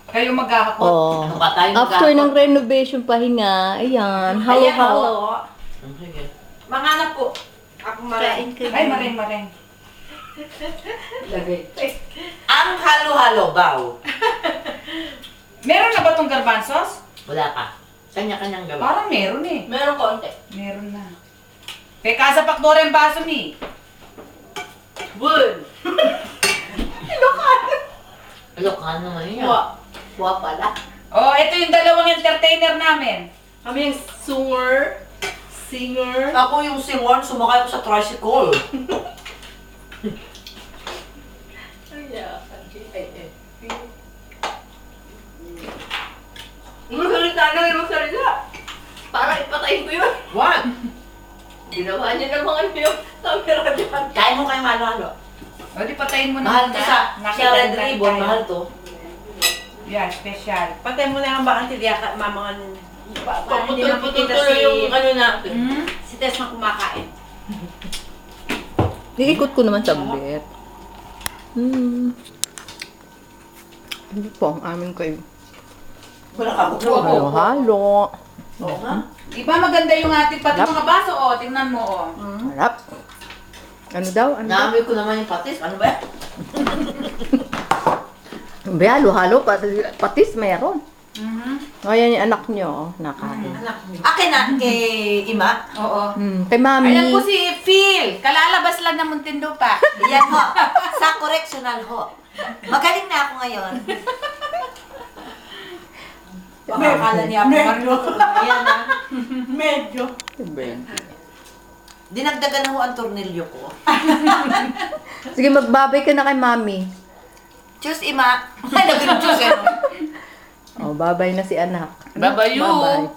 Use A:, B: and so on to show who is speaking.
A: Kayo maghahakot.
B: Oh.
C: Ano ba tayo
B: After
C: mag-aakot?
B: ng renovation pahinga, ayan, halo-halo.
C: Sige.
D: Mga anak po. Ako maraming.
A: Ay, maring. Lagay.
C: Ang halo-halo, baw.
A: Meron na ba tong garbanzos?
C: Wala pa. Kanya-kanyang gawa.
A: Parang meron eh.
D: Meron konti.
A: Meron na. Teka, sa pakdora yung baso ni.
D: Good.
C: Lokan naman yun.
D: Kuha pala.
A: Oh, ito yung dalawang entertainer namin.
D: Kami yung singer.
C: Ako yung singer, sumakay ko sa tricycle.
D: Magsalita. Para ipatayin ko yun.
C: What?
D: Ginawa niya naman ano yung camera dyan.
C: Kain mo kayong halo-halo.
A: O, di patayin mo na.
C: Mahal to sa Red
A: Nakita
C: Ribbon,
A: tayo.
C: mahal to.
A: Yan, special.
D: Patay mo na ang bakante diya, mamangan. Hindi
C: Paputol-putol
D: makikita si,
C: yung ano natin.
D: si Tess na kumakain.
B: Iikot ko naman saglit. Ano po ang aming kayo?
C: Wala ka ako.
B: Halo-halo.
C: Oo nga.
A: Di ba maganda yung ating pati mga baso? O, tingnan mo, o.
B: Harap. Ano daw? Ano daw?
C: Naamoy ko naman yung patis. Ano ba yan?
B: Be, halo-halo. Patis meron. O, yan yung anak nyo. Nakain.
C: Akin na, kay Ima.
A: Oo.
B: Kay mami.
A: Ayan po si Phil. Kalalabas lang ng Muntinlupa.
C: Yan ho. Sa correctional ho. Magaling na ako ngayon.
A: Baka akala niya ako
D: Ayan na. Medyo.
C: Dinagdagan na ho ang tornilyo ko.
B: Sige, magbabay ka na kay mami.
C: Cheers, Ima. Ay, naging cheers eh.
B: Oh, babay na si anak.
A: Babayu.
B: Bye-bye.